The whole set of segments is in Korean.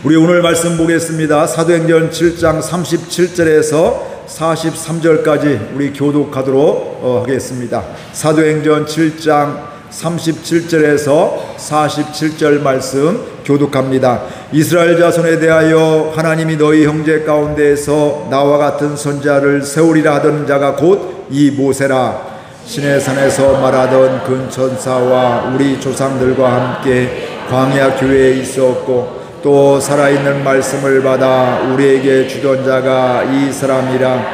우리 오늘 말씀 보겠습니다. 사도행전 7장 37절에서 43절까지 우리 교독하도록 하겠습니다. 사도행전 7장 37절에서 47절 말씀 교독합니다. 이스라엘 자손에 대하여 하나님이 너희 형제 가운데에서 나와 같은 선자를 세우리라 하던 자가 곧 이 모세라. 시내산에서 말하던 근천사와 우리 조상들과 함께 광야 교회에 있었고 또 살아있는 말씀을 받아 우리에게 주던 자가 이 사람이라.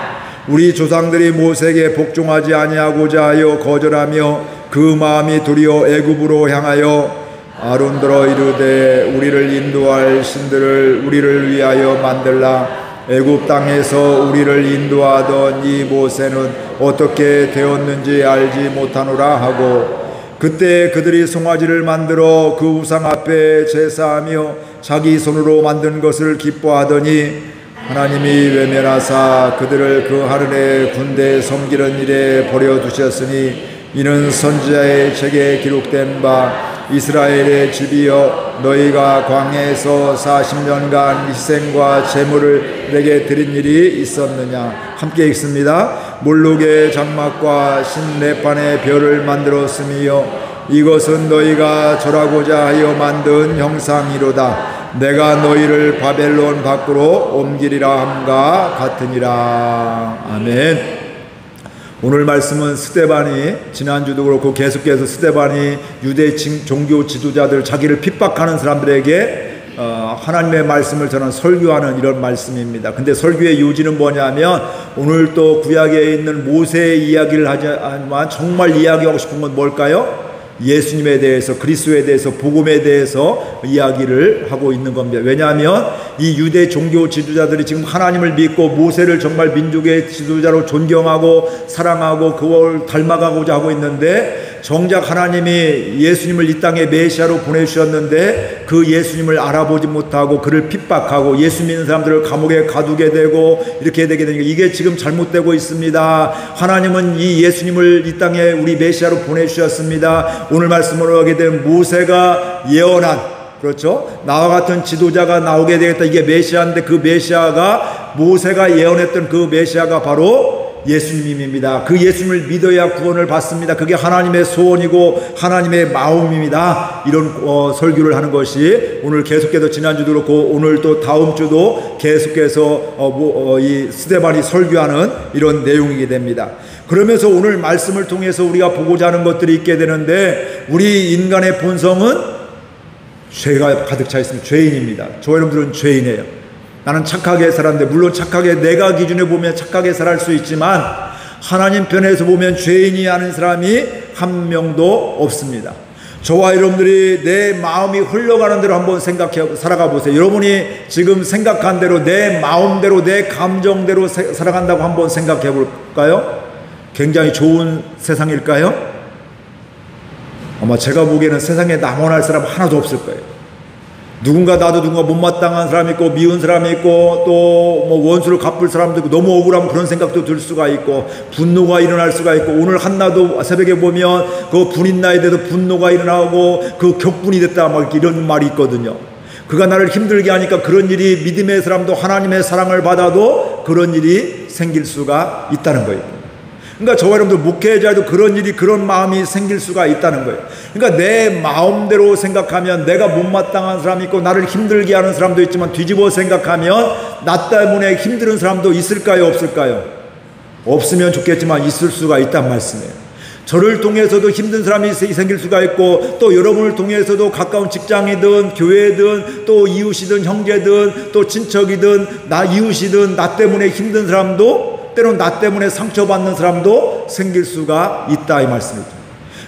우리 조상들이 모세에게 복종하지 아니하고자 하여 거절하며 그 마음이 도리어 애굽으로 향하여 아론더러 이르되 우리를 인도할 신들을 우리를 위하여 만들라. 애굽 땅에서 우리를 인도하던 이 모세는 어떻게 되었는지 알지 못하노라 하고, 그때 그들이 송아지를 만들어 그 우상 앞에 제사하며 자기 손으로 만든 것을 기뻐하더니 하나님이 외면하사 그들을 그 하늘의 군대에 섬기는 일에 버려두셨으니 이는 선지자의 책에 기록된 바 이스라엘의 집이여 너희가 광야에서 40년간 희생과 제물을 내게 드린 일이 있었느냐. 함께 읽습니다. 몰록의 장막과 신레판의 별을 만들었으며 이것은 너희가 절하고자 하여 만든 형상이로다. 내가 너희를 바벨론 밖으로 옮기리라 함과 같으니라. 아멘. 오늘 말씀은 스데반이, 지난주도 그렇고 계속해서 스데반이 유대 종교 지도자들, 자기를 핍박하는 사람들에게 하나님의 말씀을 전한 설교하는 이런 말씀입니다. 근데 설교의 요지는 뭐냐면 오늘 또 구약에 있는 모세의 이야기를 하지만 정말 이야기하고 싶은 건 뭘까요? 예수님에 대해서, 그리스도에 대해서, 복음에 대해서 이야기를 하고 있는 겁니다. 왜냐하면 이 유대 종교 지도자들이 지금 하나님을 믿고 모세를 정말 민족의 지도자로 존경하고 사랑하고 그걸 닮아가고자 하고 있는데, 정작 하나님이 예수님을 이 땅에 메시아로 보내주셨는데 그 예수님을 알아보지 못하고 그를 핍박하고 예수 믿는 사람들을 감옥에 가두게 되고 이렇게 되게 되니까 이게 지금 잘못되고 있습니다. 하나님은 이 예수님을 이 땅에 우리 메시아로 보내주셨습니다. 오늘 말씀으로 하게 된 모세가 예언한, 그렇죠, 나와 같은 지도자가 나오게 되겠다, 이게 메시아인데 그 메시아가, 모세가 예언했던 그 메시아가 바로 예수님입니다. 그 예수님을 믿어야 구원을 받습니다. 그게 하나님의 소원이고 하나님의 마음입니다. 이런 설교를 하는 것이 오늘 계속해서, 지난주도 그렇고 오늘 또 다음 주도 계속해서 이 스데반이 설교하는 이런 내용이게 됩니다. 그러면서 오늘 말씀을 통해서 우리가 보고자 하는 것들이 있게 되는데, 우리 인간의 본성은 죄가 가득 차 있습니다. 죄인입니다. 저 여러분들은 죄인이에요. 나는 착하게 살았는데, 물론 착하게, 내가 기준에 보면 착하게 살할 수 있지만 하나님 편에서 보면 죄인이 아닌 사람이 한 명도 없습니다. 저와 여러분들이 내 마음이 흘러가는 대로 한번 생각해 살아가 보세요. 여러분이 지금 생각한 대로, 내 마음대로, 내 감정대로 살아간다고 한번 생각해 볼까요? 굉장히 좋은 세상일까요? 아마 제가 보기에는 세상에 남원할 사람 하나도 없을 거예요. 나도 누군가 못마땅한 사람이 있고 미운 사람이 있고 또 뭐 원수를 갚을 사람도 있고, 너무 억울하면 그런 생각도 들 수가 있고 분노가 일어날 수가 있고, 오늘 한나도 새벽에 보면 그 분인 나에 대해서 분노가 일어나고 그 격분이 됐다 막 이런 말이 있거든요. 그가 나를 힘들게 하니까 그런 일이, 믿음의 사람도 하나님의 사랑을 받아도 그런 일이 생길 수가 있다는 거예요. 그러니까 저와 여러분들 목회자도 그런 일이, 그런 마음이 생길 수가 있다는 거예요. 그러니까 내 마음대로 생각하면, 내가 못마땅한 사람이 있고 나를 힘들게 하는 사람도 있지만 뒤집어 생각하면 나 때문에 힘든 사람도 있을까요, 없을까요? 없으면 좋겠지만 있을 수가 있단 말씀이에요. 저를 통해서도 힘든 사람이 생길 수가 있고, 또 여러분을 통해서도 가까운 직장이든 교회든 또 이웃이든 형제든 또 친척이든 이웃이든 나 때문에 힘든 사람도, 때론 나 때문에 상처받는 사람도 생길 수가 있다, 이 말씀이죠.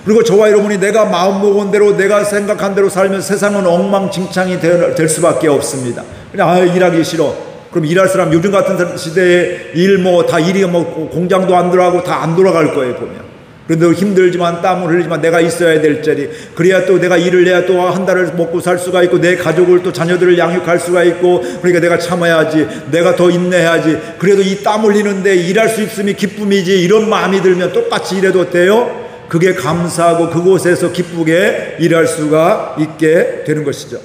그리고 저와 여러분이 내가 마음먹은 대로, 내가 생각한 대로 살면 세상은 엉망진창이 될 수밖에 없습니다. 그냥 일하기 싫어. 그럼 일할 사람, 요즘 같은 시대에 다 일이 공장도 안 들어가고 다 안 돌아갈 거예요, 보면. 그런데 힘들지만 땀을 흘리지만 내가 있어야 될 자리, 그래야 또 내가 일을 해야 또 한 달을 먹고 살 수가 있고 내 가족을 또 자녀들을 양육할 수가 있고, 그러니까 내가 참아야지, 내가 더 인내해야지. 그래도 이 땀 흘리는데 일할 수 있음이 기쁨이지, 이런 마음이 들면 똑같이 일해도 돼요? 그게 감사하고 그곳에서 기쁘게 일할 수가 있게 되는 것이죠.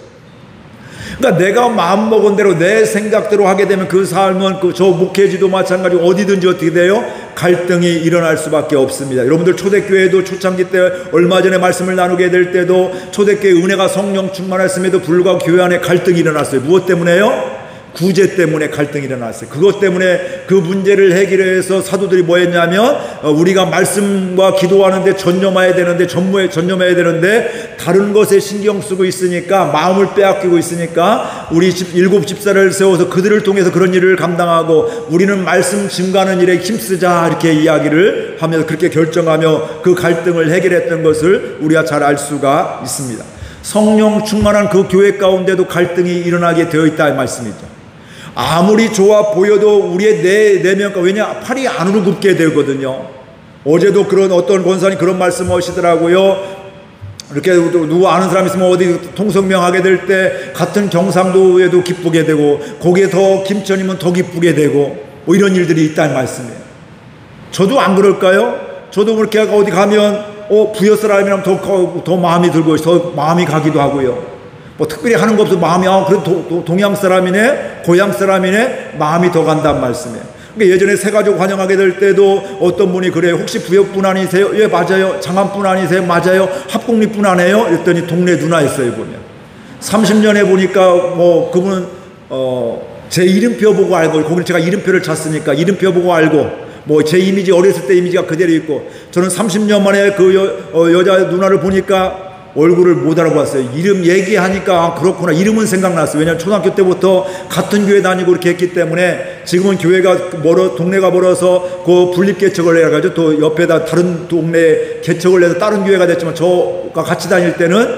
그러니까 내가 마음먹은 대로 내 생각대로 하게 되면 그 삶은 저 목회지도 마찬가지고 어디든지 어떻게 돼요? 갈등이 일어날 수밖에 없습니다. 여러분들 초대교회도 초창기 때 얼마 전에 말씀을 나누게 될 때도 초대교회 은혜가 성령 충만했음에도 불구하고 교회 안에 갈등이 일어났어요. 무엇 때문에요? 구제 때문에 갈등이 일어났어요. 그것 때문에 그 문제를 해결해서 사도들이 뭐 했냐면 우리가 말씀과 기도하는데 전념해야 되는데 다른 것에 신경 쓰고 있으니까 마음을 빼앗기고 있으니까 우리 일곱 집사를 세워서 그들을 통해서 그런 일을 감당하고 우리는 말씀 증가하는 일에 힘쓰자 이렇게 이야기를 하면서 그렇게 결정하며 그 갈등을 해결했던 것을 우리가 잘 알 수가 있습니다. 성령 충만한 그 교회 가운데도 갈등이 일어나게 되어 있다 이 말씀이죠. 아무리 좋아 보여도 우리의 내면과 왜냐 팔이 안으로 굽게 되거든요. 어제도 그런 어떤 권사님 그런 말씀 하시더라고요. 이렇게 누구 아는 사람 있으면 어디 통성명하게 될 때 같은 경상도에도 기쁘게 되고 거기에 더 김천이면 더 기쁘게 되고 뭐 이런 일들이 있다는 말씀이에요. 저도 안 그럴까요? 저도 그렇게 어디 가면 부여 사람이라면 더 마음이 들고 더 마음이 가기도 하고요. 뭐 특별히 하는 거 없어 마음이 그래도 동양 사람이네 고향 사람이네 마음이 더 간다는 말씀이에요. 그러니까 예전에 새가족 환영하게 될 때도 어떤 분이 그래요. 혹시 부여분 아니세요? 예 맞아요. 장안분 아니세요? 맞아요. 합곡리분 아니에요? 이랬더니 동네 누나였어요. 보면 30년에 보니까 뭐 그분은 제 이름표 보고 알고 거기는 제가 이름표를 찼으니까 이름표 보고 알고 뭐 제 이미지 어렸을 때 이미지가 그대로 있고 저는 30년 만에 그 여자 누나를 보니까 얼굴을 못 알아봤어요. 이름 얘기하니까 그렇구나. 이름은 생각났어요. 왜냐하면 초등학교 때부터 같은 교회 다니고 이렇게 했기 때문에 지금은 교회가 동네가 멀어서 그 분립개척을 해가지고 또 옆에다 다른 동네 개척을 해서 다른 교회가 됐지만 저가 같이 다닐 때는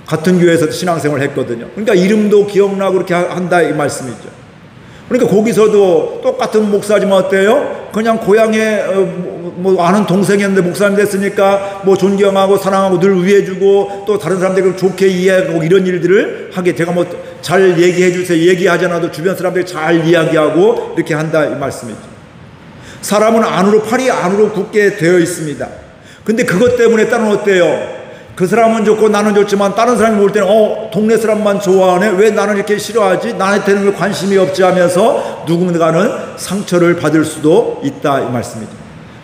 같은 교회에서 신앙생활을 했거든요. 그러니까 이름도 기억나고 그렇게 한다 이 말씀이죠. 그러니까 거기서도 똑같은 목사지만 어때요? 그냥 고향에 뭐 아는 동생이었는데 목사님 됐으니까 뭐 존경하고 사랑하고 늘 위해주고 또 다른 사람들이 좋게 이해하고 이런 일들을 하게 제가 뭐 잘 얘기해 주세요 얘기하지 않아도 주변 사람들이 잘 이야기하고 이렇게 한다 이 말씀이죠. 사람은 팔이 안으로 굳게 되어 있습니다. 근데 그것 때문에 딸은 어때요? 그 사람은 좋고 나는 좋지만 다른 사람이 볼 때는 동네 사람만 좋아하네 왜 나는 이렇게 싫어하지 나한테는 왜 관심이 없지 하면서 누군가는 상처를 받을 수도 있다 이 말씀이죠.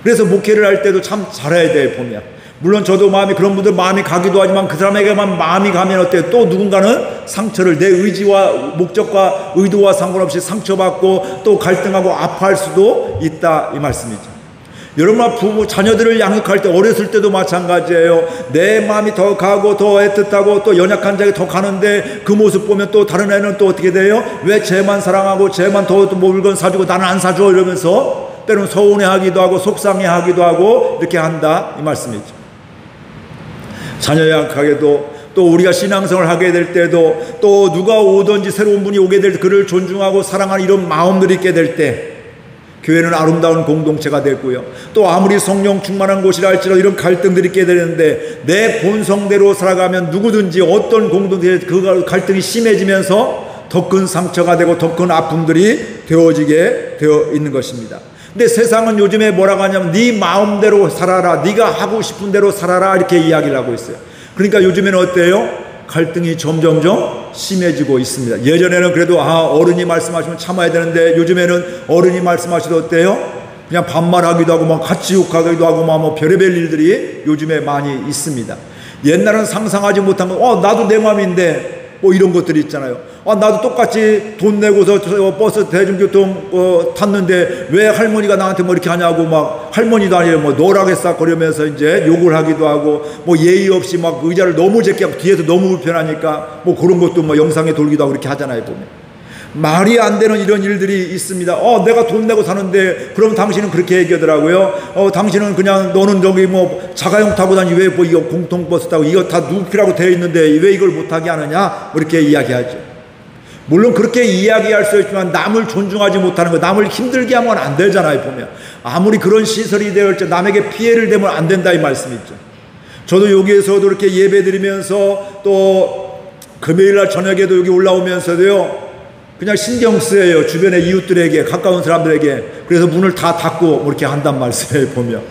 그래서 목회를 할 때도 참 잘해야 돼요. 보면 물론 저도 그런 분들 마음이 가기도 하지만 그 사람에게만 마음이 가면 어때요? 또 누군가는 상처를 내 의지와 목적과 의도와 상관없이 상처받고 또 갈등하고 아파할 수도 있다 이 말씀이죠. 여러분 부부 자녀들을 양육할 때 어렸을 때도 마찬가지예요. 내 마음이 더 가고 더 애틋하고 또 연약한 자에게 더 가는데 그 모습 보면 또 다른 애는 또 어떻게 돼요? 왜 쟤만 사랑하고 쟤만 더 물건 사주고 나는 안 사줘 이러면서 때로는 서운해하기도 하고 속상해하기도 하고 이렇게 한다 이 말씀이죠. 자녀 양육하게도 또 우리가 신앙생활을 하게 될 때도 또 누가 오든지 새로운 분이 오게 될 때 그를 존중하고 사랑하는 이런 마음들이 있게 될 때 교회는 아름다운 공동체가 됐고요. 또 아무리 성령 충만한 곳이라 할지라도 이런 갈등들이 있게 되는데 내 본성대로 살아가면 누구든지 어떤 공동체에 그 갈등이 심해지면서 더 큰 상처가 되고 더 큰 아픔들이 되어지게 되어 있는 것입니다. 근데 세상은 요즘에 뭐라고 하냐면 네 마음대로 살아라 네가 하고 싶은 대로 살아라 이렇게 이야기를 하고 있어요. 그러니까 요즘에는 어때요? 갈등이 점점점 심해지고 있습니다. 예전에는 그래도 어른이 말씀하시면 참아야 되는데 요즘에는 어른이 말씀하셔도 어때요? 그냥 반말하기도 하고 같이 욕하기도 하고 뭐 별의별 일들이 요즘에 많이 있습니다. 옛날은 상상하지 못한 거 나도 내 마음인데 뭐 이런 것들이 있잖아요. 나도 똑같이 돈 내고서 버스 대중교통 탔는데 왜 할머니가 나한테 뭐 이렇게 하냐고 할머니도 아니에요. 노랗게싹 거리면서 이제 욕을 하기도 하고 예의 없이 의자를 너무 제끼 하고 뒤에서 너무 불편하니까 그런 것도 영상에 돌기도 하고 이렇게 하잖아요. 보면 말이 안 되는 이런 일들이 있습니다. 내가 돈 내고 사는데 그럼 당신은 그렇게 얘기하더라고요. 당신은 그냥 너는 저기 자가용 타고 다니 왜 이거 공통버스 타고 이거 다 누피라고 되어 있는데 왜 이걸 못하게 하느냐 이렇게 이야기하죠. 물론 그렇게 이야기할 수 있지만 남을 존중하지 못하는 거 남을 힘들게 하면 안 되잖아요. 보면 아무리 그런 시설이 되었지 남에게 피해를 대면 안 된다 이 말씀이죠. 저도 여기에서도 이렇게 예배 드리면서 또 금요일날 저녁에도 여기 올라오면서도요 그냥 신경 쓰여요. 주변의 이웃들에게 가까운 사람들에게. 그래서 문을 다 닫고 이렇게 한단 말씀이에요. 보면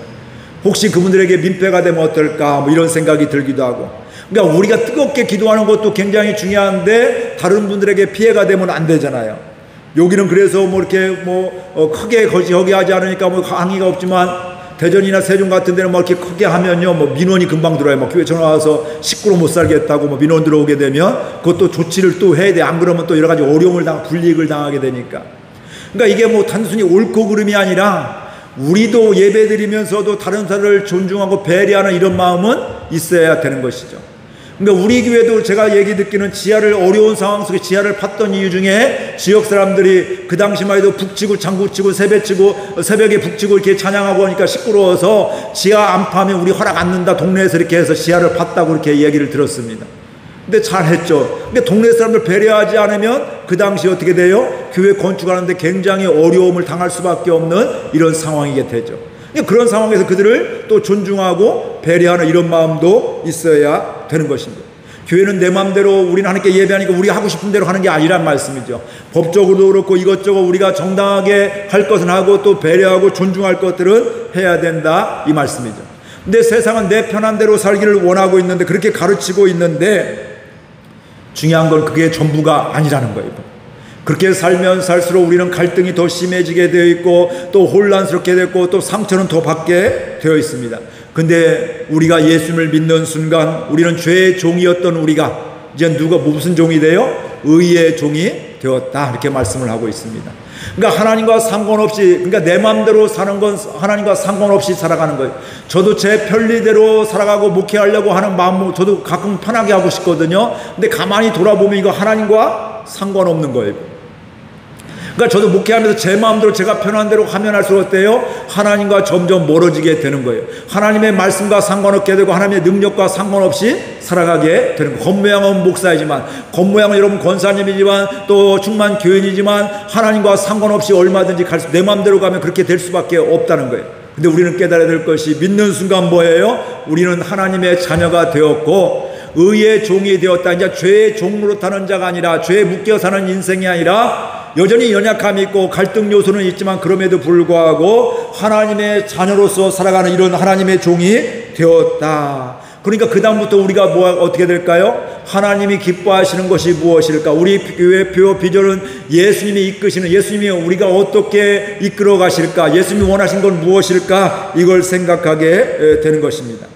혹시 그분들에게 민폐가 되면 어떨까 이런 생각이 들기도 하고 그러니까 우리가 뜨겁게 기도하는 것도 굉장히 중요한데 다른 분들에게 피해가 되면 안 되잖아요. 여기는 그래서 뭐 이렇게 크게 거기 하지 않으니까 뭐 항의가 없지만 대전이나 세종 같은 데는 뭐 이렇게 크게 하면요, 뭐 민원이 금방 들어와요. 뭐 교회 전화 와서 식구로 못 살겠다고 뭐 민원 들어오게 되면 그것도 조치를 또 해야 돼. 안 그러면 또 여러 가지 어려움을 불이익을 당하게 되니까. 그러니까 이게 뭐 단순히 옳고 그름이 아니라 우리도 예배 드리면서도 다른 사람을 존중하고 배려하는 이런 마음은 있어야 되는 것이죠. 그러니까 우리 교회도 제가 얘기 듣기는 지하를 어려운 상황 속에 지하를 팠던 이유 중에 지역 사람들이 그 당시만 해도 북치고 장구치고 새벽에 북치고 이렇게 찬양하고 하니까 시끄러워서 지하 안 파면 우리 허락 안 는다 동네에서 이렇게 해서 지하를 팠다고 이렇게 얘기를 들었습니다. 근데 잘했죠. 근데 동네 사람들 배려하지 않으면 그 당시 어떻게 돼요? 교회 건축하는데 굉장히 어려움을 당할 수밖에 없는 이런 상황이게 되죠. 그런 상황에서 그들을 또 존중하고 배려하는 이런 마음도 있어야 되는 것입니다. 교회는 내 마음대로 우리는 하나님께 예배하니까 우리 하고 싶은 대로 하는 게 아니란 말씀이죠. 법적으로도 그렇고 이것저것 우리가 정당하게 할 것은 하고 또 배려하고 존중할 것들은 해야 된다 이 말씀이죠. 근데 세상은 내 편한 대로 살기를 원하고 있는데 그렇게 가르치고 있는데 중요한 건 그게 전부가 아니라는 거예요. 그렇게 살면 살수록 우리는 갈등이 더 심해지게 되어 있고 또 혼란스럽게 됐고 또 상처는 더 받게 되어 있습니다. 근데 우리가 예수님을 믿는 순간 우리는 죄의 종이었던 우리가 이제 누가 무슨 종이 돼요? 의의 종이 되었다 이렇게 말씀을 하고 있습니다. 그러니까 하나님과 상관없이, 그러니까 내 마음대로 사는 건 하나님과 상관없이 살아가는 거예요. 저도 제 편리대로 살아가고 목회하려고 하는 마음 저도 가끔 편하게 하고 싶거든요. 근데 가만히 돌아보면 이거 하나님과 상관없는 거예요. 그러니까 저도 목회하면서 제 마음대로 제가 편한 대로 하면 할수록 어때요? 하나님과 점점 멀어지게 되는 거예요. 하나님의 말씀과 상관없게 되고 하나님의 능력과 상관없이 살아가게 되는 거예요. 겉모양은 목사이지만, 겉모양은 여러분 권사님이지만 또 충만 교인이지만 하나님과 상관없이 얼마든지 내 마음대로 가면 그렇게 될 수밖에 없다는 거예요. 근데 우리는 깨달아야 될 것이 믿는 순간 뭐예요? 우리는 하나님의 자녀가 되었고 의의 종이 되었다. 이제 죄의 종으로 타는 자가 아니라 죄에 묶여 사는 인생이 아니라 여전히 연약함이 있고 갈등 요소는 있지만 그럼에도 불구하고 하나님의 자녀로서 살아가는 이런 하나님의 종이 되었다. 그러니까 그 다음부터 우리가 어떻게 될까요? 하나님이 기뻐하시는 것이 무엇일까? 우리 교회 표 비전은 예수님이 이끄시는, 예수님이 우리가 어떻게 이끌어 가실까? 예수님이 원하신 건 무엇일까? 이걸 생각하게 되는 것입니다.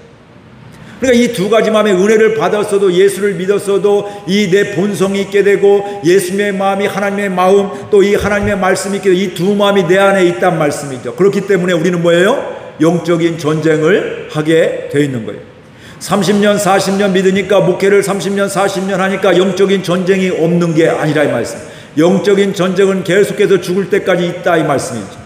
그러니까 이 두 가지 마음의 은혜를 받았어도 예수를 믿었어도 이 내 본성이 있게 되고 예수님의 마음이 하나님의 마음 또 이 하나님의 말씀이 있게 되고 이 두 마음이 내 안에 있단 말씀이죠. 그렇기 때문에 우리는 뭐예요? 영적인 전쟁을 하게 돼 있는 거예요. 30년 40년 믿으니까 목회를 30년 40년 하니까 영적인 전쟁이 없는 게 아니라 이 말씀. 영적인 전쟁은 계속해서 죽을 때까지 있다 이 말씀이죠.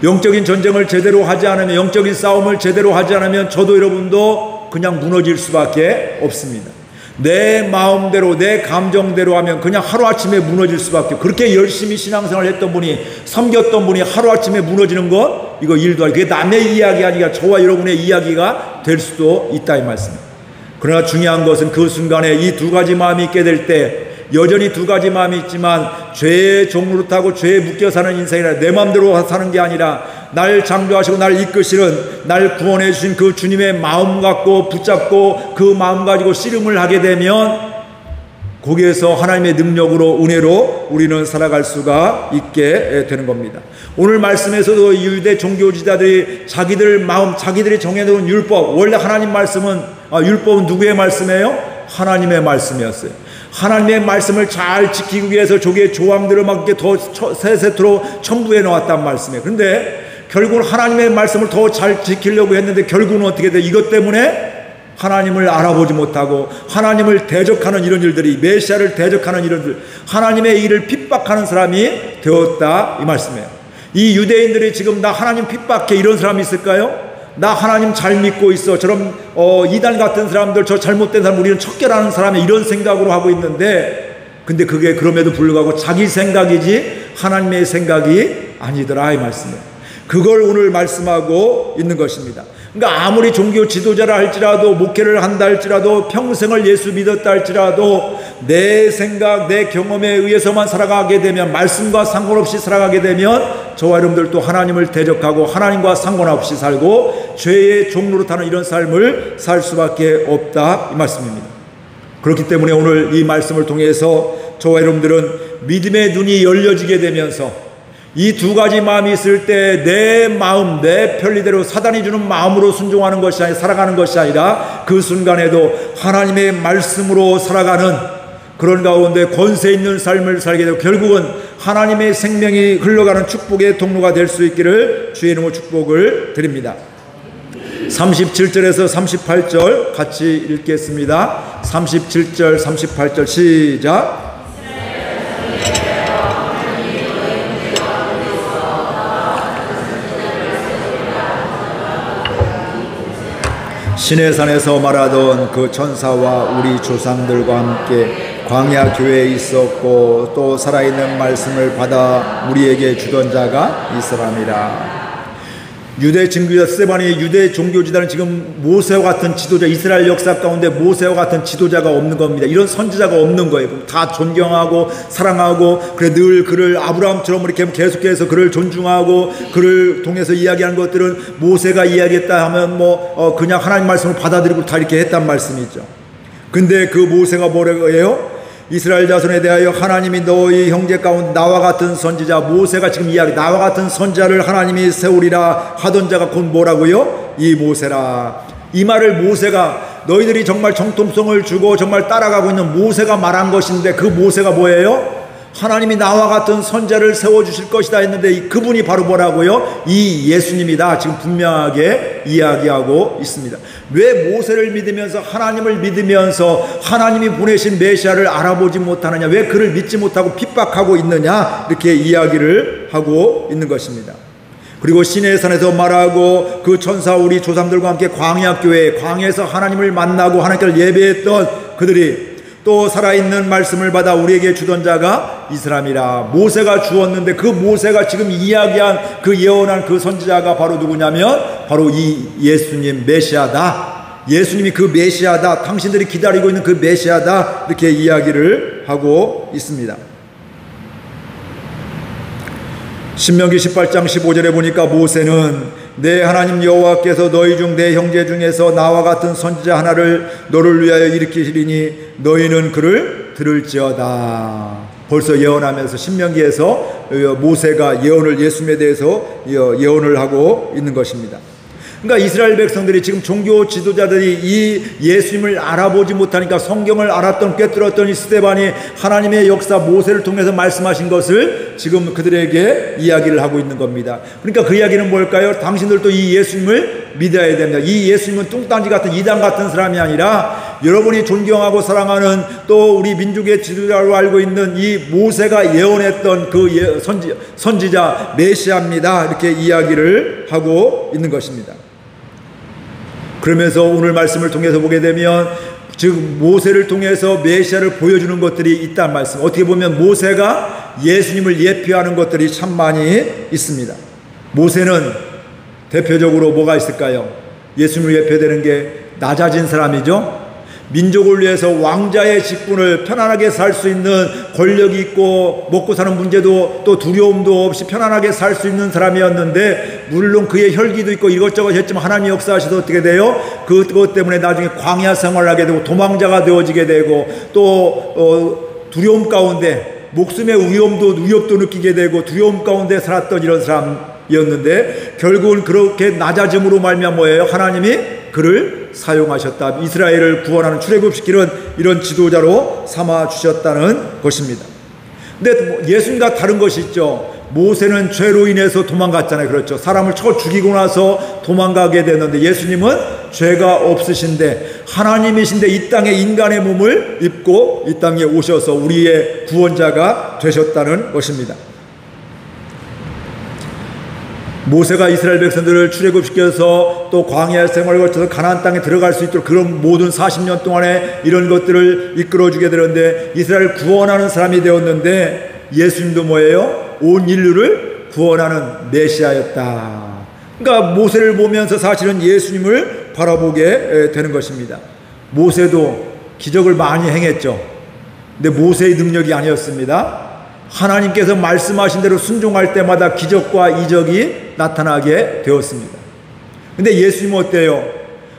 영적인 전쟁을 제대로 하지 않으면, 영적인 싸움을 제대로 하지 않으면 저도 여러분도 그냥 무너질 수밖에 없습니다. 내 마음대로 내 감정대로 하면 그냥 하루아침에 무너질 수밖에 없고, 그렇게 열심히 신앙생활을 했던 분이, 섬겼던 분이 하루아침에 무너지는 것 이거 일도 아니고 그게 남의 이야기 아니라 저와 여러분의 이야기가 될 수도 있다 이 말씀입니다. 그러나 중요한 것은 그 순간에 이 두 가지 마음이 있게 될 때 여전히 두 가지 마음이 있지만 죄의 종으로 타고 죄에 묶여 사는 인생이라 내 마음대로 사는 게 아니라 날 창조하시고 날 이끄시는, 날 구원해 주신 그 주님의 마음 갖고 붙잡고 그 마음 가지고 씨름을 하게 되면 거기에서 하나님의 능력으로 은혜로 우리는 살아갈 수가 있게 되는 겁니다. 오늘 말씀에서도 유대 종교지자들이 자기들 마음, 자기들이 정해놓은 율법, 원래 하나님 말씀은 율법은 누구의 말씀이에요? 하나님의 말씀이었어요. 하나님의 말씀을 잘 지키기 위해서 저기에 조항들을 막 이렇게 더 세세토록 첨부해 놓았단 말씀이에요. 그런데 결국은 하나님의 말씀을 더 잘 지키려고 했는데 결국은 어떻게 돼? 이것 때문에 하나님을 알아보지 못하고 하나님을 대적하는 이런 일들이, 메시아를 대적하는 이런 일, 하나님의 일을 핍박하는 사람이 되었다 이 말씀이에요. 이 유대인들이 지금 나 하나님 핍박해 이런 사람이 있을까요? 나 하나님 잘 믿고 있어. 저런 이단 같은 사람들, 저 잘못된 사람, 우리는 척결하는 사람이 이런 생각으로 하고 있는데, 근데 그게 그럼에도 불구하고 자기 생각이지 하나님의 생각이 아니더라 이 말씀이에요. 그걸 오늘 말씀하고 있는 것입니다. 그러니까 아무리 종교 지도자라 할지라도, 목회를 한다 할지라도, 평생을 예수 믿었다 할지라도 내 생각, 내 경험에 의해서만 살아가게 되면, 말씀과 상관없이 살아가게 되면 저와 여러분들도 하나님을 대적하고 하나님과 상관없이 살고 죄의 종로로 타는 이런 삶을 살 수밖에 없다, 이 말씀입니다. 그렇기 때문에 오늘 이 말씀을 통해서 저와 여러분들은 믿음의 눈이 열려지게 되면서 이 두 가지 마음이 있을 때 내 마음, 내 편리대로 사단이 주는 마음으로 순종하는 것이 아니라, 살아가는 것이 아니라 그 순간에도 하나님의 말씀으로 살아가는 그런 가운데 권세 있는 삶을 살게 되고 결국은 하나님의 생명이 흘러가는 축복의 통로가 될 수 있기를 주의 이름으로 축복을 드립니다. 37절에서 38절 같이 읽겠습니다. 37절, 38절 시작. 시내산에서 말하던 그 천사와 우리 조상들과 함께 광야 교회에 있었고 또 살아있는 말씀을 받아 우리에게 주던 자가 이 사람이라. 유대 증거자 스데반이 유대 종교지단은 지금 모세와 같은 지도자, 이스라엘 역사 가운데 모세와 같은 지도자가 없는 겁니다. 이런 선지자가 없는 거예요. 다 존경하고 사랑하고, 그래 늘 그를 아브라함처럼 이렇게 계속해서 그를 존중하고 그를 통해서 이야기하는 것들은 모세가 이야기했다 하면 그냥 하나님 말씀을 받아들이고 다 이렇게 했단 말씀이죠. 근데 그 모세가 뭐라고 해요? 이스라엘 자손에 대하여 하나님이 너희 형제 가운데 나와 같은 선지자, 모세가 지금 이야기, 나와 같은 선지자를 하나님이 세우리라 하던 자가 곧 뭐라고요? 이 모세라. 이 말을 모세가, 너희들이 정말 정통성을 주고 정말 따라가고 있는 모세가 말한 것인데, 그 모세가 뭐예요? 하나님이 나와 같은 선지자를 세워주실 것이다 했는데 그분이 바로 뭐라고요? 이 예수님이다. 지금 분명하게 이야기하고 있습니다. 왜 모세를 믿으면서, 하나님을 믿으면서 하나님이 보내신 메시아를 알아보지 못하느냐, 왜 그를 믿지 못하고 핍박하고 있느냐, 이렇게 이야기를 하고 있는 것입니다. 그리고 시내산에서 말하고 그 천사 우리 조상들과 함께 광야교회, 광야에서 하나님을 만나고 하나님께를 예배했던 그들이 또 살아있는 말씀을 받아 우리에게 주던 자가 이 사람이라. 모세가 주었는데 그 모세가 지금 이야기한 그 예언한 그 선지자가 바로 누구냐면 바로 이 예수님 메시아다. 예수님이 그 메시아다. 당신들이 기다리고 있는 그 메시아다. 이렇게 이야기를 하고 있습니다. 신명기 18장 15절에 보니까 모세는 내 하나님 여호와께서 너희 중 내 형제 중에서 나와 같은 선지자 하나를 너를 위하여 일으키시리니 너희는 그를 들을지어다. 벌써 예언하면서 신명기에서 모세가 예언을, 예수님에 대해서 예언을 하고 있는 것입니다. 그러니까 이스라엘 백성들이 지금 종교 지도자들이 이 예수님을 알아보지 못하니까 성경을 알았던, 꿰뚫었던 이 스데반이 하나님의 역사 모세를 통해서 말씀하신 것을 지금 그들에게 이야기를 하고 있는 겁니다. 그러니까 그 이야기는 뭘까요? 당신들도 이 예수님을 믿어야 됩니다. 이 예수님은 뚱딴지 같은 이단 같은 사람이 아니라 여러분이 존경하고 사랑하는 또 우리 민족의 지도자로 알고 있는 이 모세가 예언했던 그 선지자 메시아입니다. 이렇게 이야기를 하고 있는 것입니다. 그러면서 오늘 말씀을 통해서 보게 되면 즉 모세를 통해서 메시아를 보여주는 것들이 있다는 말씀. 어떻게 보면 모세가 예수님을 예표하는 것들이 참 많이 있습니다. 모세는 대표적으로 뭐가 있을까요? 예수님을 예표되는 게 낮아진 사람이죠. 민족을 위해서 왕자의 직분을 편안하게 살 수 있는 권력이 있고 먹고 사는 문제도 또 두려움도 없이 편안하게 살 수 있는 사람이었는데, 물론 그의 혈기도 있고 이것저것 했지만 하나님이 역사하셔서 어떻게 돼요? 그것 때문에 나중에 광야 생활을 하게 되고 도망자가 되어지게 되고 또 두려움 가운데 목숨의 위협도 느끼게 되고 두려움 가운데 살았던 이런 사람이었는데, 결국은 그렇게 낮아짐으로 말미암아 뭐예요? 하나님이 그를 사용하셨다. 이스라엘을 구원하는, 출애굽시키는 이런 지도자로 삼아 주셨다는 것입니다. 근데 예수님과 다른 것이 있죠. 모세는 죄로 인해서 도망갔잖아요. 그렇죠. 사람을 쳐 죽이고 나서 도망가게 되는데, 예수님은 죄가 없으신데 하나님이신데 이 땅에 인간의 몸을 입고 이 땅에 오셔서 우리의 구원자가 되셨다는 것입니다. 모세가 이스라엘 백성들을 출애굽시켜서 또 광야 생활을 거쳐서 가나안 땅에 들어갈 수 있도록 그런 모든 40년 동안에 이런 것들을 이끌어주게 되는데, 이스라엘을 구원하는 사람이 되었는데, 예수님도 뭐예요? 온 인류를 구원하는 메시아였다. 그러니까 모세를 보면서 사실은 예수님을 바라보게 되는 것입니다. 모세도 기적을 많이 행했죠. 근데 모세의 능력이 아니었습니다. 하나님께서 말씀하신 대로 순종할 때마다 기적과 이적이 나타나게 되었습니다. 근데 예수님은 어때요?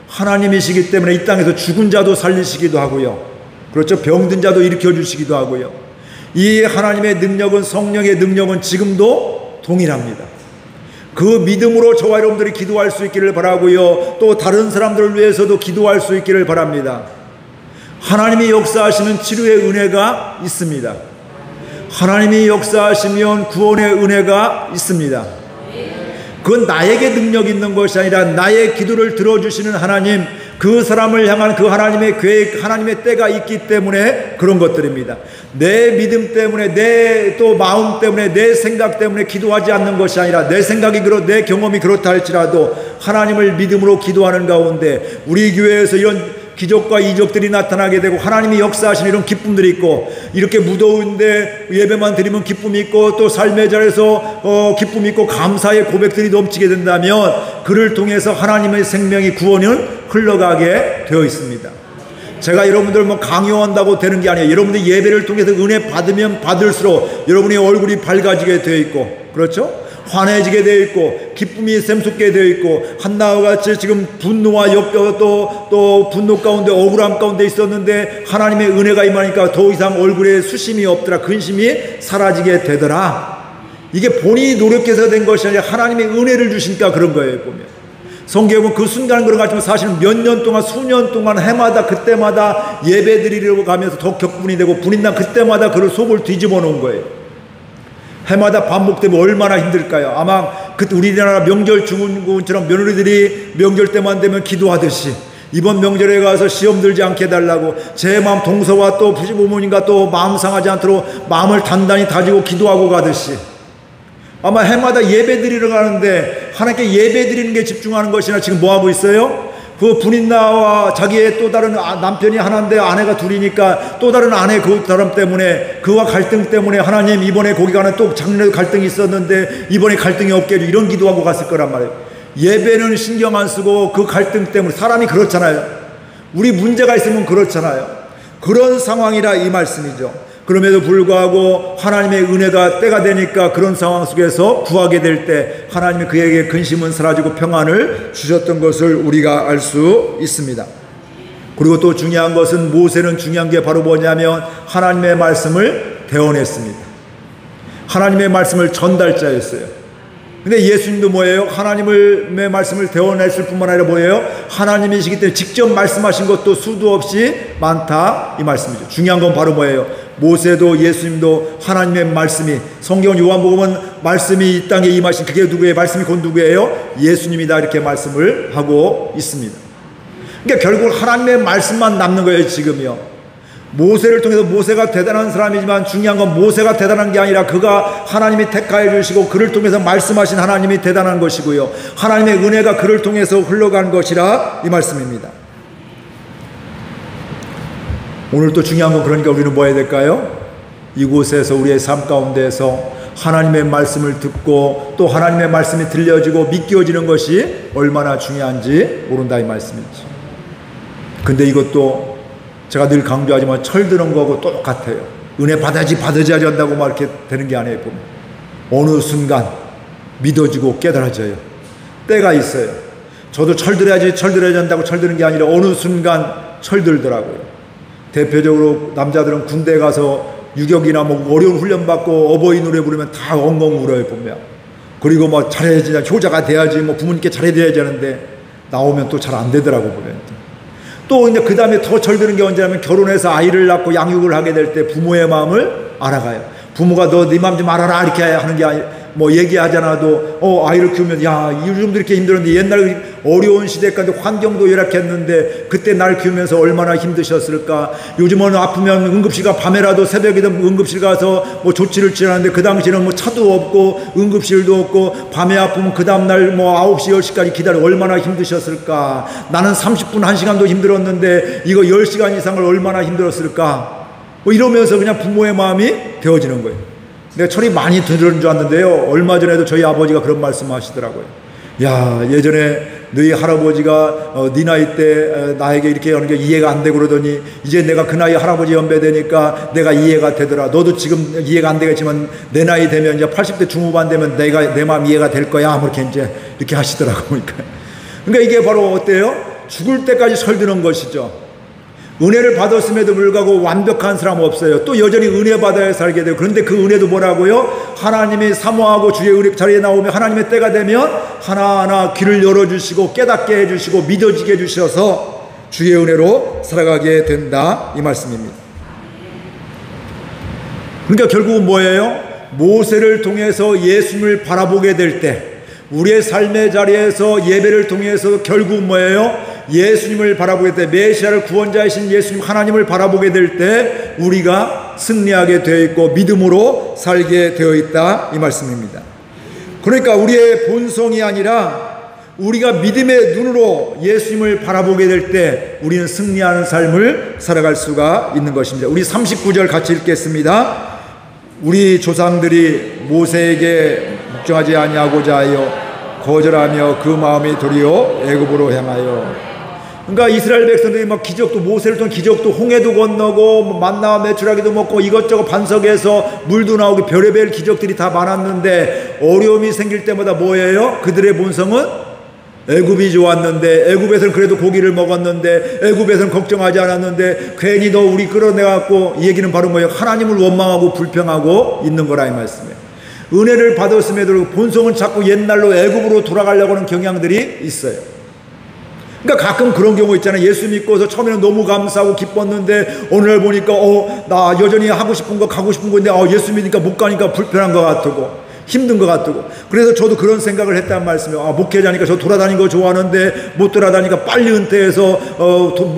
하나님이시기 때문에 이 땅에서 죽은 자도 살리시기도 하고요. 그렇죠? 병든 자도 일으켜 주시기도 하고요. 이 하나님의 능력은, 성령의 능력은 지금도 동일합니다. 그 믿음으로 저와 여러분들이 기도할 수 있기를 바라고요. 또 다른 사람들을 위해서도 기도할 수 있기를 바랍니다. 하나님이 역사하시는 치료의 은혜가 있습니다. 하나님이 역사하시면 구원의 은혜가 있습니다. 그건 나에게 능력이 있는 것이 아니라 나의 기도를 들어주시는 하나님, 그 사람을 향한 그 하나님의 계획, 하나님의 때가 있기 때문에 그런 것들입니다. 내 믿음 때문에, 내 또 마음 때문에, 내 생각 때문에 기도하지 않는 것이 아니라 내 생각이 내 경험이 그렇다 할지라도 하나님을 믿음으로 기도하는 가운데 우리 교회에서 이런 기적과 이적들이 나타나게 되고 하나님이 역사하시는 이런 기쁨들이 있고, 이렇게 무더운데 예배만 드리면 기쁨이 있고, 또 삶의 자리에서 기쁨이 있고 감사의 고백들이 넘치게 된다면 그를 통해서 하나님의 생명이, 구원은 흘러가게 되어 있습니다. 제가 여러분들 강요한다고 되는 게 아니에요. 여러분들 예배를 통해서 은혜 받으면 받을수록 여러분의 얼굴이 밝아지게 되어 있고, 그렇죠? 환해지게 되어 있고, 기쁨이 샘솟게 되어 있고, 한나와 같이 지금 분노와 또 분노 가운데, 억울함 가운데 있었는데 하나님의 은혜가 임하니까 더 이상 얼굴에 수심이 없더라, 근심이 사라지게 되더라. 이게 본인이 노력해서 된 것이 아니라 하나님의 은혜를 주시니까 그런 거예요. 보면 성경은 그 순간 그런 것 같지만 사실은 몇 년 동안, 수년 동안 해마다 그때마다 예배 드리려고 가면서 더 격분이 되고 분이 난 그때마다 그를 속을 뒤집어 놓은 거예요. 해마다 반복되면 얼마나 힘들까요? 아마 우리나라 명절 증후군처럼 며느리들이 명절 때만 되면 기도하듯이 이번 명절에 가서 시험 들지 않게 해달라고, 제 마음 동서와 또 부모님과 또 마음 상하지 않도록 마음을 단단히 다지고 기도하고 가듯이 아마 해마다 예배 드리러 가는데 하나님께 예배 드리는 게 집중하는 것이나 지금 뭐 하고 있어요? 그 분인나와 자기의 또 다른 남편이 하나인데 아내가 둘이니까 또 다른 아내 그 사람 때문에, 그와 갈등 때문에 하나님 이번에 거기 가는, 또 작년에도 갈등이 있었는데 이번에 갈등이 없게 해줘, 이런 기도하고 갔을 거란 말이에요. 예배는 신경 안 쓰고 그 갈등 때문에, 사람이 그렇잖아요. 우리 문제가 있으면 그렇잖아요. 그런 상황이라 이 말씀이죠. 그럼에도 불구하고 하나님의 은혜가 때가 되니까 그런 상황 속에서 구하게 될 때 하나님이 그에게 근심은 사라지고 평안을 주셨던 것을 우리가 알 수 있습니다. 그리고 또 중요한 것은, 모세는 중요한 게 바로 뭐냐면 하나님의 말씀을 대언했습니다. 하나님의 말씀을 전달자였어요. 근데 예수님도 뭐예요? 하나님의 말씀을 대언했을 뿐만 아니라 뭐예요? 하나님이시기 때문에 직접 말씀하신 것도 수도 없이 많다, 이 말씀이죠. 중요한 건 바로 뭐예요? 모세도 예수님도 하나님의 말씀이, 성경 요한복음은 말씀이 이 땅에 임하신, 그게 누구예요? 말씀이 곧 누구예요? 예수님이다, 이렇게 말씀을 하고 있습니다. 그러니까 결국 하나님의 말씀만 남는 거예요, 지금요. 모세를 통해서, 모세가 대단한 사람이지만 중요한 건 모세가 대단한 게 아니라 그가 하나님이 택하여 주시고 그를 통해서 말씀하신 하나님이 대단한 것이고요, 하나님의 은혜가 그를 통해서 흘러간 것이라 이 말씀입니다. 오늘 또 중요한 건, 그러니까 우리는 뭐 해야 될까요? 이곳에서, 우리의 삶 가운데에서 하나님의 말씀을 듣고 또 하나님의 말씀이 들려지고 믿겨지는 것이 얼마나 중요한지 모른다, 이 말씀이지. 근데 이것도 제가 늘 강조하지만 철드는 거하고 똑같아요. 은혜 받아야지 한다고 막 이렇게 되는 게 아니에요. 보면 어느 순간 믿어지고 깨달아져요. 때가 있어요. 저도 철들어야지 한다고 철드는 게 아니라 어느 순간 철들더라고요. 대표적으로 남자들은 군대 가서 유격이나 뭐 어려운 훈련 받고 어버이 노래 부르면 다 엉엉 울어요, 보면. 그리고 뭐 잘해야지, 효자가 돼야지, 뭐 부모님께 잘해드려야지 하는데 나오면 또 잘 안 되더라고, 보면. 또 근데 그 다음에 더 철드는 게 언제냐면 결혼해서 아이를 낳고 양육을 하게 될 때 부모의 마음을 알아가요. 부모가 너 네 마음 좀 알아라 이렇게 하는 게 아니라, 뭐 얘기하지 않아도 아이를 키우면, 야, 요즘도 이렇게 힘들었는데 옛날 어려운 시대까지 환경도 열악했는데 그때 날 키우면서 얼마나 힘드셨을까. 요즘은 아프면 응급실가, 밤에라도 새벽이든 응급실 가서 뭐 조치를 취하는데 그 당시에는 뭐 차도 없고 응급실도 없고 밤에 아프면 그 다음날 뭐 9시 10시까지 기다려, 얼마나 힘드셨을까. 나는 30분 1시간도 힘들었는데 이거 10시간 이상을 얼마나 힘들었을까. 뭐 이러면서 그냥 부모의 마음이 되어지는 거예요. 내가 철이 많이 들은 줄 알았는데요, 얼마 전에도 저희 아버지가 그런 말씀 하시더라고요. 야, 예전에 너희 할아버지가 네 나이 때 나에게 이렇게 하는 게 이해가 안 되고 그러더니 이제 내가 그 나이 할아버지 연배 되니까 내가 이해가 되더라. 너도 지금 이해가 안 되겠지만 내 나이 되면 이제 80대 중후반 되면 내 마음 이해가 될 거야. 뭐 이렇게 하시더라고. 그러니까 이게 바로 어때요? 죽을 때까지 설드는 것이죠. 은혜를 받았음에도 불구하고 완벽한 사람 없어요. 또 여전히 은혜 받아야 살게 돼요. 그런데 그 은혜도 뭐라고요? 하나님이 사모하고 주의 은혜 자리에 나오면 하나님의 때가 되면 하나하나 길을 열어주시고 깨닫게 해주시고 믿어지게 해주셔서 주의 은혜로 살아가게 된다, 이 말씀입니다. 그러니까 결국은 뭐예요? 모세를 통해서 예수님을 바라보게 될 때 우리의 삶의 자리에서 예배를 통해서 결국은 뭐예요? 예수님을 바라보게 될 때, 메시아를 구원자이신 예수님 하나님을 바라보게 될 때 우리가 승리하게 되어 있고 믿음으로 살게 되어 있다, 이 말씀입니다. 그러니까 우리의 본성이 아니라 우리가 믿음의 눈으로 예수님을 바라보게 될 때 우리는 승리하는 삶을 살아갈 수가 있는 것입니다. 우리 39절 같이 읽겠습니다. 우리 조상들이 모세에게 묵정하지 아니하고자 하여 거절하며 그 마음이 도리어 애굽으로 향하여. 그러니까 이스라엘 백성들이 막 기적도, 모세를 통한 기적도, 홍해도 건너고 만나와 메추라기도 먹고 이것저것 반석에서 물도 나오고 별의별 기적들이 다 많았는데 어려움이 생길 때마다 뭐예요? 그들의 본성은 애굽이 좋았는데, 애굽에서는 그래도 고기를 먹었는데, 애굽에서는 걱정하지 않았는데 괜히 너 우리 끌어내갖고, 이 얘기는 바로 뭐예요? 하나님을 원망하고 불평하고 있는 거라, 이 말씀이에요. 은혜를 받았음에도 본성은 자꾸 옛날로 애굽으로 돌아가려고 하는 경향들이 있어요. 그러니까 가끔 그런 경우 있잖아요. 예수 믿고서 처음에는 너무 감사하고 기뻤는데 어느 날 보니까 나 여전히 하고 싶은 거 가고 싶은 건데 예수 믿으니까 못 가니까 불편한 것 같고 힘든 것 같고. 그래서 저도 그런 생각을 했단 말씀이에요. 목회자니까 저 돌아다니는 거 좋아하는데 못 돌아다니니까 빨리 은퇴해서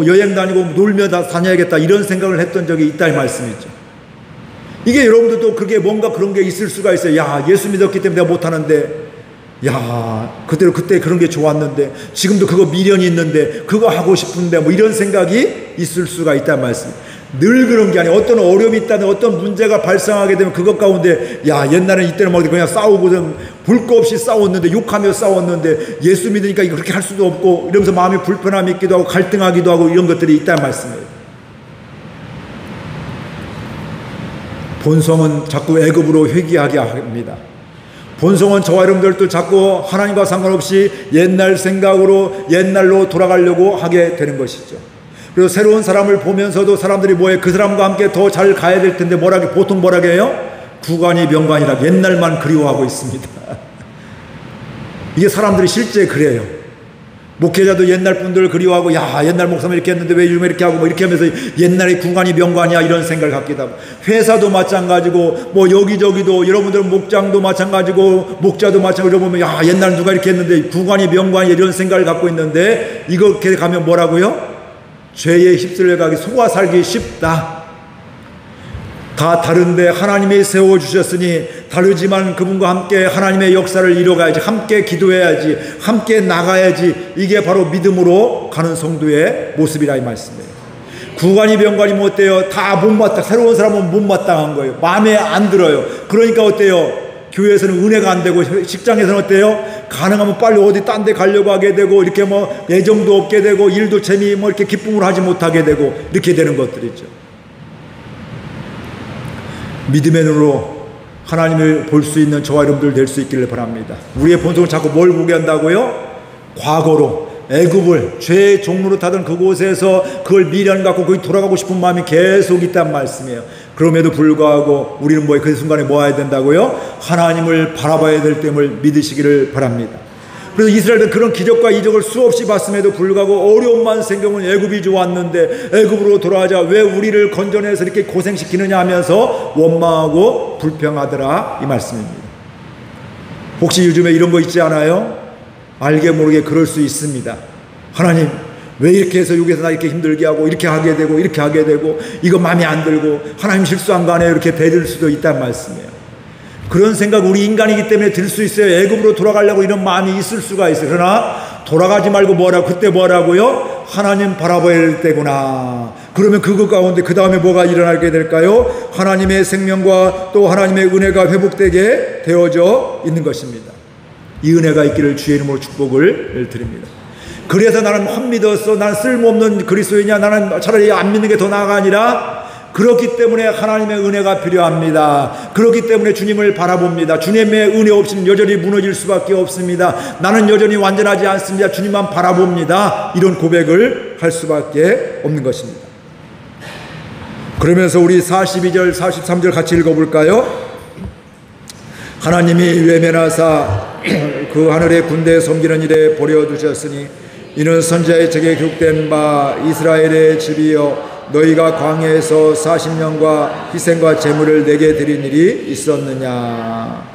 여행 다니고 놀며 다녀야겠다, 이런 생각을 했던 적이 있다, 이 말씀이죠. 이게 여러분들도 그게 뭔가 그런 게 있을 수가 있어요. 야, 예수 믿었기 때문에 내가 못하는데, 야, 그때 그런 게 좋았는데, 지금도 그거 미련이 있는데, 그거 하고 싶은데, 뭐 이런 생각이 있을 수가 있단 말씀. 늘 그런 게 아니에요. 어떤 어려움이 있다든 어떤 문제가 발생하게 되면 그것 가운데, 야, 옛날에는 이때는 막 그냥 싸우거든, 볼 거 없이 싸웠는데, 욕하며 싸웠는데, 예수 믿으니까 그렇게 할 수도 없고, 이러면서 마음이 불편함이 있기도 하고, 갈등하기도 하고, 이런 것들이 있단 말씀이에요. 본성은 자꾸 애굽으로 회귀하게 합니다. 본성은 저와 여러분들도 자꾸 하나님과 상관없이 옛날 생각으로 옛날로 돌아가려고 하게 되는 것이죠. 그리고 새로운 사람을 보면서도 사람들이 뭐해, 그 사람과 함께 더 잘 가야 될 텐데 보통 뭐라고 해요? 구관이 명관이라 옛날만 그리워하고 있습니다. 이게 사람들이 실제 그래요. 목회자도 옛날 분들 그리워하고, 야, 옛날 목사님 이렇게 했는데 왜 요즘에 이렇게 하고, 뭐 이렇게 하면서 옛날에 구관이 명관이야, 이런 생각을 갖기도 하고, 회사도 마찬가지고, 뭐 여기저기도, 여러분들 목장도 마찬가지고, 목자도 마찬가지로 보면, 야, 옛날 누가 이렇게 했는데 구관이 명관이야, 이런 생각을 갖고 있는데, 이렇게 가면 뭐라고요? 죄에 휩쓸려 가기, 속아 살기 쉽다. 다 다른데 하나님이 세워주셨으니 다르지만 그분과 함께 하나님의 역사를 이뤄가야지, 함께 기도해야지, 함께 나가야지. 이게 바로 믿음으로 가는 성도의 모습이라, 이 말씀이에요. 구관이 병관이 뭐 어때요? 다 못마땅, 새로운 사람은 못마땅한 거예요. 마음에 안 들어요. 그러니까 어때요? 교회에서는 은혜가 안 되고, 직장에서는 어때요? 가능하면 빨리 어디 딴 데 가려고 하게 되고, 이렇게 뭐 애정도 없게 되고, 일도 이렇게 기쁨을 하지 못하게 되고, 이렇게 되는 것들이죠. 믿음의 눈으로 하나님을 볼 수 있는 저와 여러분들 될 수 있기를 바랍니다. 우리의 본성을 자꾸 뭘 보게 한다고요? 과거로, 애굽을 죄의 종로로 타던 그곳에서 그걸 미련 갖고 거기 돌아가고 싶은 마음이 계속 있단 말씀이에요. 그럼에도 불구하고 우리는 그 순간에 뭐 해야 된다고요? 하나님을 바라봐야 될 됨을 믿으시기를 바랍니다. 그래서 이스라엘은 그런 기적과 이적을 수없이 봤음에도 불구하고 어려움만 생기면 애굽이 좋았는데 애굽으로 돌아가자, 왜 우리를 건져내서 이렇게 고생시키느냐 하면서 원망하고 불평하더라, 이 말씀입니다. 혹시 요즘에 이런 거 있지 않아요? 알게 모르게 그럴 수 있습니다. 하나님, 왜 이렇게 해서 여기서 나 이렇게 힘들게 하고 이렇게 하게 되고 이렇게 하게 되고 이거 마음에 안 들고 하나님 실수한 거 아니에요? 이렇게 대들 수도 있단 말씀이에요. 그런 생각 우리 인간이기 때문에 들 수 있어요. 애굽으로 돌아가려고 이런 마음이 있을 수가 있어요. 그러나 돌아가지 말고 그때 뭐라고요? 하나님 바라봐야 될 때구나. 그러면 그것 가운데 그 다음에 뭐가 일어나게 될까요? 하나님의 생명과 또 하나님의 은혜가 회복되게 되어져 있는 것입니다. 이 은혜가 있기를 주의 이름으로 축복을 드립니다. 그래서 나는 헛 믿었어, 나는 쓸모없는 그리스도이냐, 나는 차라리 안 믿는 게 더 나아가 아니라, 그렇기 때문에 하나님의 은혜가 필요합니다. 그렇기 때문에 주님을 바라봅니다. 주님의 은혜 없이는 여전히 무너질 수밖에 없습니다. 나는 여전히 완전하지 않습니다. 주님만 바라봅니다. 이런 고백을 할 수밖에 없는 것입니다. 그러면서 우리 42절 43절 같이 읽어볼까요? 하나님이 외면하사 그 하늘의 군대에 섬기는 일에 버려두셨으니 이는 선지자의 책에 기록된 바 이스라엘의 집이여 너희가 광야에서 40년과 희생과 제물을 내게 드린 일이 있었느냐.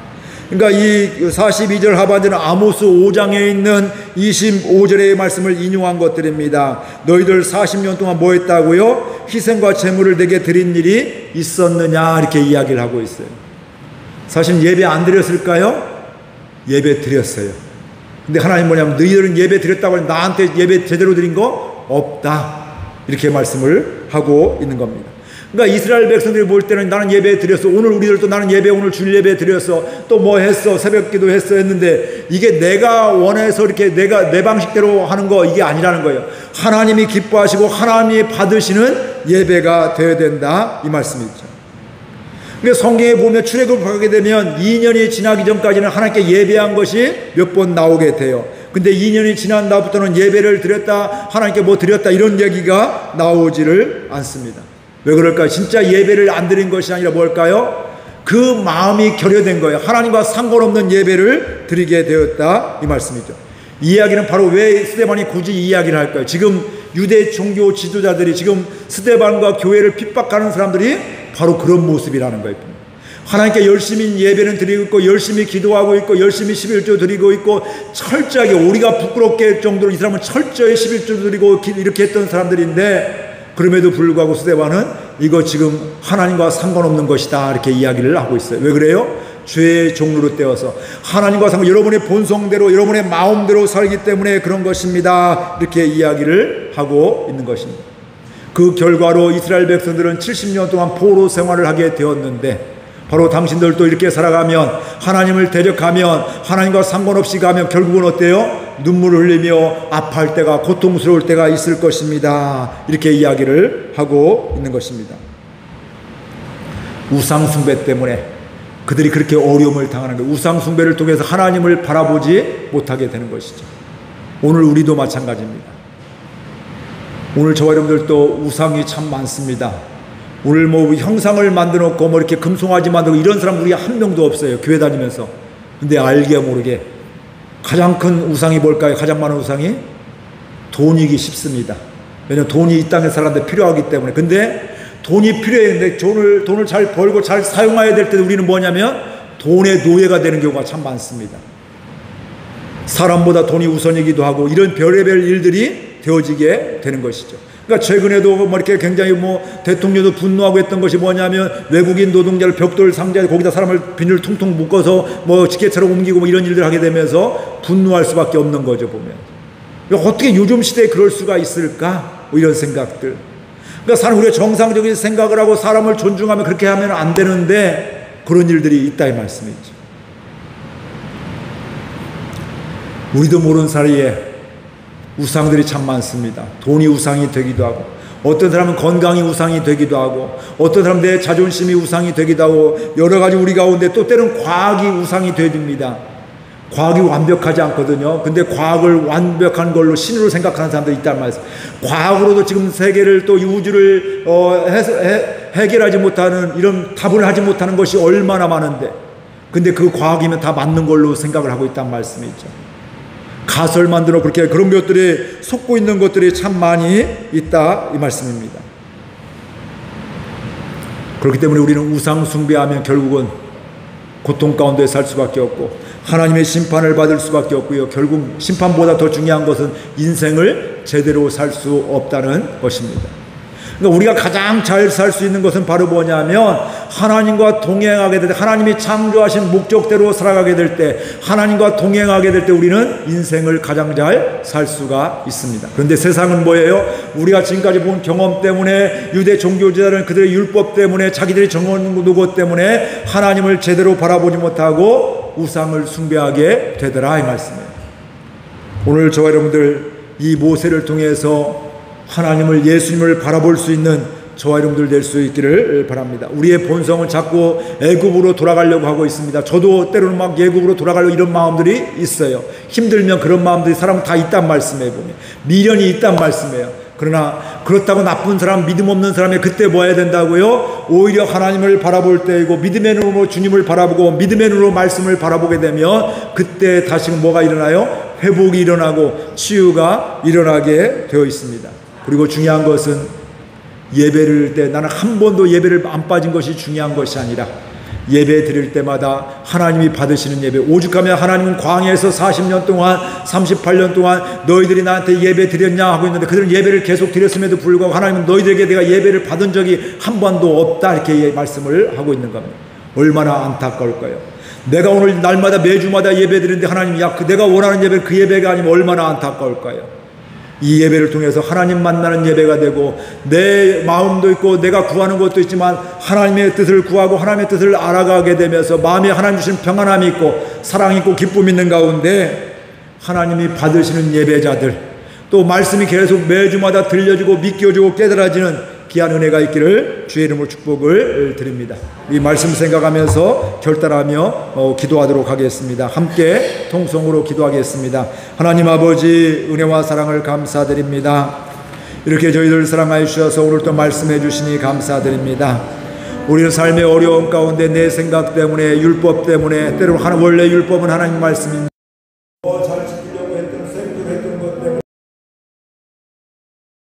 그러니까 이 42절 하반절은 아모스 5장에 있는 25절의 말씀을 인용한 것들입니다. 너희들 40년 동안 뭐 했다고요? 희생과 제물을 내게 드린 일이 있었느냐, 이렇게 이야기를 하고 있어요. 사실 예배 안 드렸을까요? 예배 드렸어요. 근데 하나님 뭐냐면 너희들은 예배 드렸다고 하는데 나한테 예배 제대로 드린 거 없다, 이렇게 말씀을 하고 있는 겁니다. 그러니까 이스라엘 백성들이 볼 때는 나는 예배 드렸어, 오늘 우리들도 나는 예배, 오늘 주일 예배 드렸어, 또 뭐 했어, 새벽 기도 했어 했는데 이게 내가 원해서 이렇게 내가 내 방식대로 하는 거, 이게 아니라는 거예요. 하나님이 기뻐하시고 하나님이 받으시는 예배가 되어야 된다, 이 말씀이죠. 그러니까 성경에 보면 출애굽을 가게 되면 2년이 지나기 전까지는 하나님께 예배한 것이 몇 번 나오게 돼요. 근데 2년이 지난 다음부터는 예배를 드렸다, 하나님께 뭐 드렸다, 이런 얘기가 나오지를 않습니다. 왜 그럴까요? 진짜 예배를 안 드린 것이 아니라 뭘까요? 그 마음이 결여된 거예요. 하나님과 상관없는 예배를 드리게 되었다, 이 말씀이죠. 이 이야기는 바로 왜 스데반이 굳이 이 이야기를 할까요? 지금 유대 종교 지도자들이 지금 스데반과 교회를 핍박하는 사람들이 바로 그런 모습이라는 거예요. 하나님께 열심히 예배는 드리고 있고 열심히 기도하고 있고 열심히 11조 드리고 있고 철저하게, 우리가 부끄럽게 할 정도로 이 사람은 철저히 11조 드리고 이렇게 했던 사람들인데, 그럼에도 불구하고 스데반은 이거 지금 하나님과 상관없는 것이다, 이렇게 이야기를 하고 있어요. 왜 그래요? 죄의 종로로 떼어서 하나님과 상관, 여러분의 본성대로 여러분의 마음대로 살기 때문에 그런 것입니다, 이렇게 이야기를 하고 있는 것입니다. 그 결과로 이스라엘 백성들은 70년 동안 포로 생활을 하게 되었는데, 바로 당신들도 이렇게 살아가면, 하나님을 대적하면, 하나님과 상관없이 가면 결국은 어때요? 눈물을 흘리며 아파할 때가, 고통스러울 때가 있을 것입니다, 이렇게 이야기를 하고 있는 것입니다. 우상숭배 때문에 그들이 그렇게 어려움을 당하는 거예요. 우상숭배를 통해서 하나님을 바라보지 못하게 되는 것이죠. 오늘 우리도 마찬가지입니다. 오늘 저와 여러분들도 우상이 참 많습니다. 오늘 뭐 형상을 만들어 놓고 뭐 이렇게 금송아지 만들고 이런 사람 우리 한 명도 없어요, 교회 다니면서. 근데 알게 모르게 가장 큰 우상이 뭘까요? 가장 많은 우상이 돈이기 쉽습니다. 왜냐하면 돈이 이 땅에 살아는데 필요하기 때문에. 근데 돈이 필요했는데 돈을 잘 벌고 잘 사용해야 될 때 우리는 뭐냐면 돈의 노예가 되는 경우가 참 많습니다. 사람보다 돈이 우선이기도 하고 이런 별의별 일들이 되어지게 되는 것이죠. 그러니까 최근에도 뭐 이렇게 굉장히 뭐 대통령도 분노하고 했던 것이 뭐냐면 외국인 노동자를 벽돌 상자에 거기다 사람을 비늘 퉁퉁 묶어서 뭐 지게차로 옮기고 뭐 이런 일들을 하게 되면서 분노할 수밖에 없는 거죠, 보면. 어떻게 요즘 시대에 그럴 수가 있을까? 뭐 이런 생각들. 그러니까 우리가 정상적인 생각을 하고 사람을 존중하면 그렇게 하면 안 되는데 그런 일들이 있다, 이 말씀이죠. 우리도 모르는 사이에 우상들이 참 많습니다. 돈이 우상이 되기도 하고, 어떤 사람은 건강이 우상이 되기도 하고, 어떤 사람은 내 자존심이 우상이 되기도 하고, 여러 가지 우리 가운데 또 때로는 과학이 우상이 되어집니다. 과학이 완벽하지 않거든요. 근데 과학을 완벽한 걸로 신으로 생각하는 사람들이 있단 말이에요. 과학으로도 지금 세계를 또 이 우주를 해결하지 못하는, 이런 답을 하지 못하는 것이 얼마나 많은데, 근데 그 과학이면 다 맞는 걸로 생각을 하고 있단 말씀이죠. 가설 만들어 그렇게 그런 것들이 속고 있는 것들이 참 많이 있다, 이 말씀입니다. 그렇기 때문에 우리는 우상 숭배하면 결국은 고통 가운데 살 수밖에 없고 하나님의 심판을 받을 수밖에 없고요. 결국 심판보다 더 중요한 것은 인생을 제대로 살 수 없다는 것입니다. 그러니까 우리가 가장 잘 살 수 있는 것은 바로 뭐냐면 하나님과 동행하게 될 때, 하나님이 창조하신 목적대로 살아가게 될 때, 하나님과 동행하게 될 때 우리는 인생을 가장 잘 살 수가 있습니다. 그런데 세상은 뭐예요? 우리가 지금까지 본 경험 때문에, 유대 종교지자들은 그들의 율법 때문에, 자기들이 정한 것 때문에 하나님을 제대로 바라보지 못하고 우상을 숭배하게 되더라 이 말씀이에요. 오늘 저와 여러분들 이 모세를 통해서 하나님을, 예수님을 바라볼 수 있는 저와 여러분들 될 수 있기를 바랍니다. 우리의 본성은 자꾸 애굽으로 돌아가려고 하고 있습니다. 저도 때로는 막 애굽으로 돌아가려고 이런 마음들이 있어요. 힘들면 그런 마음들이 사람은 다 있단 말씀이에요. 보면 미련이 있단 말씀이에요. 그러나 그렇다고 나쁜 사람, 믿음 없는 사람이 그때 뭐 해야 된다고요? 오히려 하나님을 바라볼 때이고 믿음의 눈으로 주님을 바라보고 믿음의 눈으로 말씀을 바라보게 되면 그때 다시금 뭐가 일어나요? 회복이 일어나고 치유가 일어나게 되어 있습니다. 그리고 중요한 것은 예배를 때 나는 한 번도 예배를 안 빠진 것이 중요한 것이 아니라 예배 드릴 때마다 하나님이 받으시는 예배, 오죽하면 하나님은 광야에서 40년 동안 38년 동안 너희들이 나한테 예배 드렸냐 하고 있는데 그들은 예배를 계속 드렸음에도 불구하고 하나님은 너희들에게 내가 예배를 받은 적이 한 번도 없다 이렇게 말씀을 하고 있는 겁니다. 얼마나 안타까울까요? 내가 오늘 날마다 매주마다 예배 드리는데 하나님이 내가 원하는 예배는 그 예배가 아니면 얼마나 안타까울까요? 이 예배를 통해서 하나님 만나는 예배가 되고 내 마음도 있고 내가 구하는 것도 있지만 하나님의 뜻을 구하고 하나님의 뜻을 알아가게 되면서 마음에 하나님 주신 평안함이 있고 사랑이 있고 기쁨이 있는 가운데 하나님이 받으시는 예배자들, 또 말씀이 계속 매주마다 들려주고 믿겨주고 깨달아지는 귀한 은혜가 있기를 주의 이름으로 축복을 드립니다. 이 말씀 생각하면서 결단하며 기도하도록 하겠습니다. 함께 통성으로 기도하겠습니다. 하나님 아버지, 은혜와 사랑을 감사드립니다. 이렇게 저희들 사랑하여 주셔서 오늘 또 말씀해 주시니 감사드립니다. 우리는 삶의 어려움 가운데 내 생각 때문에, 율법 때문에, 때로는 원래 율법은 하나님 말씀입니다.